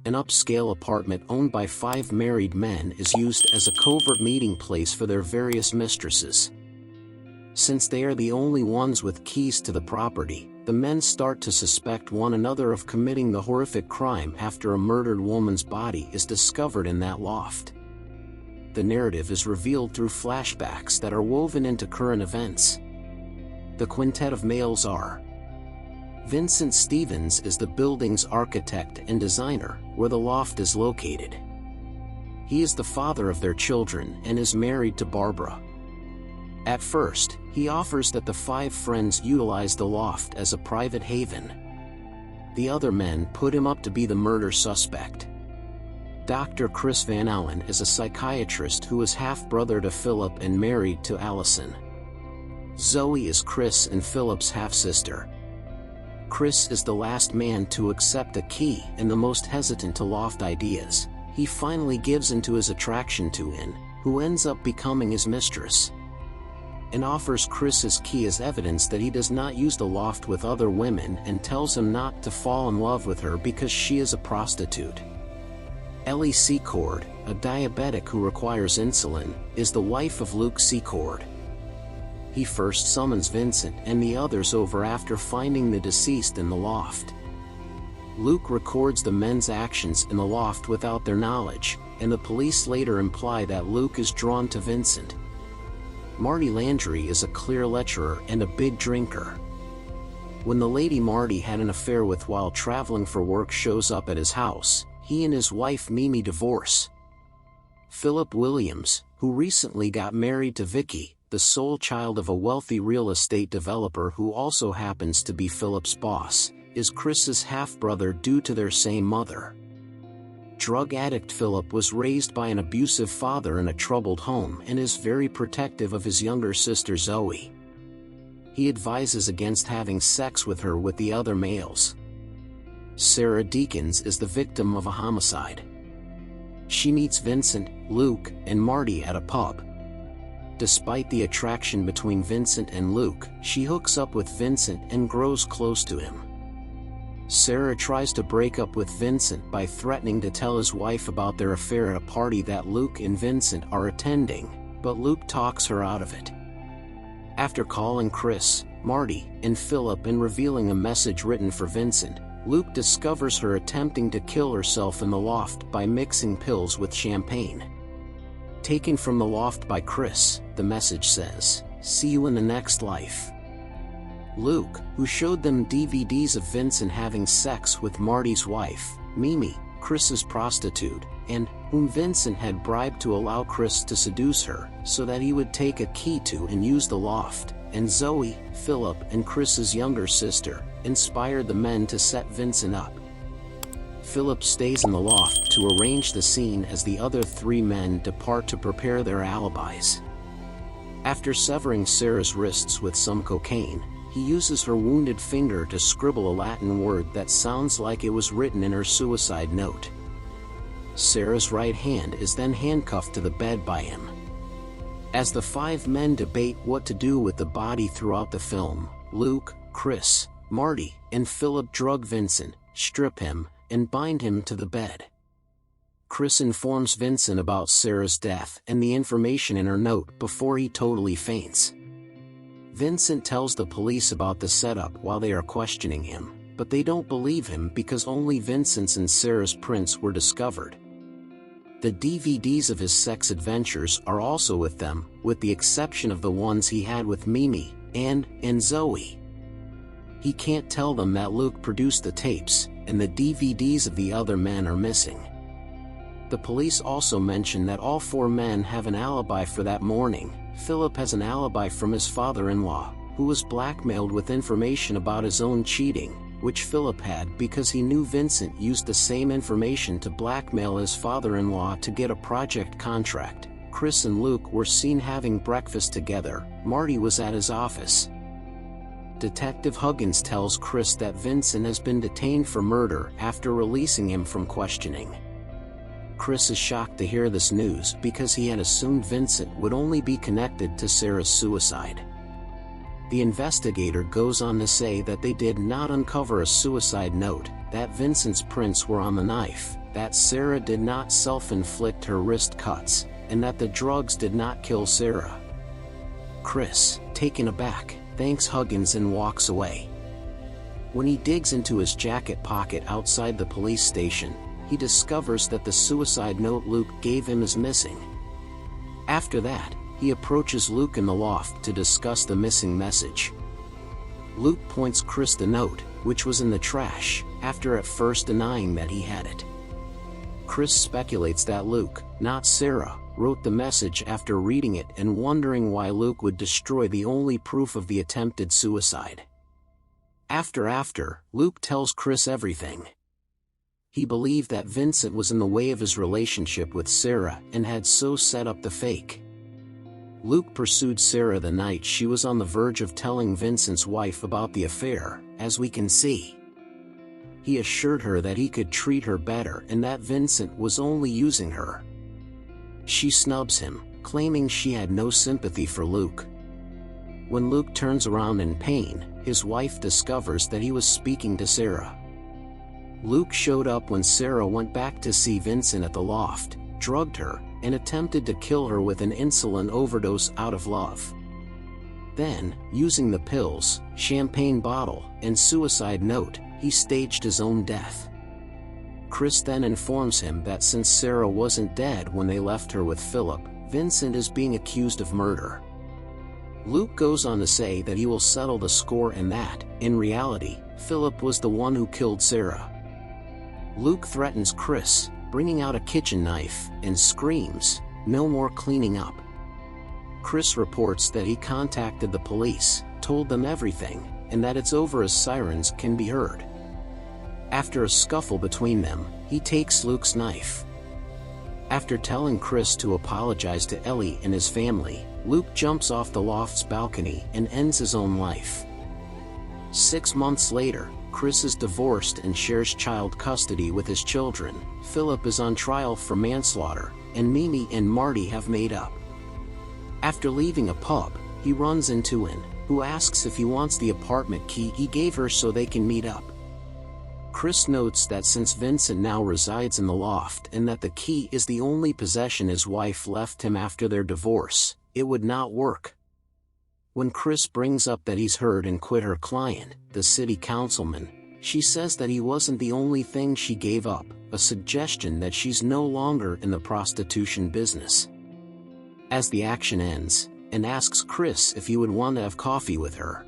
an upscale apartment owned by 5 married men, is used as a covert meeting place for their various mistresses. Since they are the only ones with keys to the property, the men start to suspect one another of committing the horrific crime after a murdered woman's body is discovered in that loft. The narrative is revealed through flashbacks that are woven into current events. The quintet of males are: Vincent Stevens is the building's architect and designer, where the loft is located. He is the father of their children and is married to Barbara. At first, he offers that the 5 friends utilize the loft as a private haven. The other men put him up to be the murder suspect. Dr. Chris Van Allen is a psychiatrist who is half-brother to Philip and married to Allison. Zoe is Chris and Philip's half-sister. Chris is the last man to accept a key and the most hesitant to loft ideas. He finally gives in to his attraction to Anne, who ends up becoming his mistress, and offers Chris his key as evidence that he does not use the loft with other women, and tells him not to fall in love with her because she is a prostitute. Ellie Secord, a diabetic who requires insulin, is the wife of Luke Secord. He first summons Vincent and the others over after finding the deceased in the loft. Luke records the men's actions in the loft without their knowledge, and the police later imply that Luke is drawn to Vincent. Marty Landry is a clear lecturer and a big drinker. When the lady Marty had an affair with while traveling for work shows up at his house, he and his wife Mimi divorce. Philip Williams, who recently got married to Vicky, the sole child of a wealthy real estate developer who also happens to be Philip's boss, is Chris's half-brother due to their same mother. Drug addict Philip was raised by an abusive father in a troubled home and is very protective of his younger sister Zoe. He advises against having sex with her with the other males. Sarah Deakins is the victim of a homicide. She meets Vincent, Luke, and Marty at a pub. Despite the attraction between Vincent and Luke, she hooks up with Vincent and grows close to him. Sarah tries to break up with Vincent by threatening to tell his wife about their affair at a party that Luke and Vincent are attending, but Luke talks her out of it. After calling Chris, Marty, and Philip and revealing a message written for Vincent, Luke discovers her attempting to kill herself in the loft by mixing pills with champagne. Taken from the loft by Chris, the message says, "See you in the next life." Luke, who showed them DVDs of Vincent having sex with Marty's wife, Mimi, Chris's prostitute, and whom Vincent had bribed to allow Chris to seduce her, so that he would take a key to and use the loft, and Zoe, Philip, and Chris's younger sister, inspired the men to set Vincent up. Philip stays in the loft to arrange the scene as the other 3 men depart to prepare their alibis. After severing Sarah's wrists with some cocaine, he uses her wounded finger to scribble a Latin word that sounds like it was written in her suicide note. Sarah's right hand is then handcuffed to the bed by him. As the 5 men debate what to do with the body throughout the film, Luke, Chris, Marty, and Philip drug Vincent, strip him, and bind him to the bed. Chris informs Vincent about Sarah's death and the information in her note before he totally faints. Vincent tells the police about the setup while they are questioning him, but they don't believe him because only Vincent's and Sarah's prints were discovered. The DVDs of his sex adventures are also with them, with the exception of the ones he had with Mimi, Anne, and Zoe. He can't tell them that Luke produced the tapes, and the DVDs of the other men are missing. The police also mention that all 4 men have an alibi for that morning. Philip has an alibi from his father-in-law, who was blackmailed with information about his own cheating, which Philip had because he knew Vincent used the same information to blackmail his father-in-law to get a project contract. Chris and Luke were seen having breakfast together. Marty was at his office. Detective Huggins tells Chris that Vincent has been detained for murder after releasing him from questioning. Chris is shocked to hear this news because he had assumed Vincent would only be connected to Sarah's suicide. The investigator goes on to say that they did not uncover a suicide note, that Vincent's prints were on the knife, that Sarah did not self-inflict her wrist cuts, and that the drugs did not kill Sarah. Chris, taken aback, thanks Huggins and walks away. When he digs into his jacket pocket outside the police station, he discovers that the suicide note Luke gave him is missing. After that, he approaches Luke in the loft to discuss the missing message. Luke points Chris the note, which was in the trash, after at first denying that he had it. Chris speculates that Luke, not Sarah, wrote the message after reading it and wondering why Luke would destroy the only proof of the attempted suicide. After, Luke tells Chris everything. He believed that Vincent was in the way of his relationship with Sarah and had so set up the fake. Luke pursued Sarah the night she was on the verge of telling Vincent's wife about the affair, as we can see. He assured her that he could treat her better and that Vincent was only using her. She snubs him, claiming she had no sympathy for Luke. When Luke turns around in pain, his wife discovers that he was speaking to Sarah. Luke showed up when Sarah went back to see Vincent at the loft, drugged her, and attempted to kill her with an insulin overdose out of love. Then, using the pills, champagne bottle, and suicide note, he staged his own death. Chris then informs him that since Sarah wasn't dead when they left her with Philip, Vincent is being accused of murder. Luke goes on to say that he will settle the score and that, in reality, Philip was the one who killed Sarah. Luke threatens Chris, bringing out a kitchen knife, and screams, "No more cleaning up." Chris reports that he contacted the police, told them everything, and that it's over as sirens can be heard. After a scuffle between them, he takes Luke's knife. After telling Chris to apologize to Ellie and his family, Luke jumps off the loft's balcony and ends his own life. 6 months later, Chris is divorced and shares child custody with his children. Philip is on trial for manslaughter, and Mimi and Marty have made up. After leaving a pub, he runs into Ann, who asks if he wants the apartment key he gave her so they can meet up. Chris notes that since Vincent now resides in the loft and that the key is the only possession his wife left him after their divorce, it would not work. When Chris brings up that he's heard and quit her client, the city councilman, she says that he wasn't the only thing she gave up, a suggestion that she's no longer in the prostitution business. As the action ends, Ann asks Chris if he would want to have coffee with her.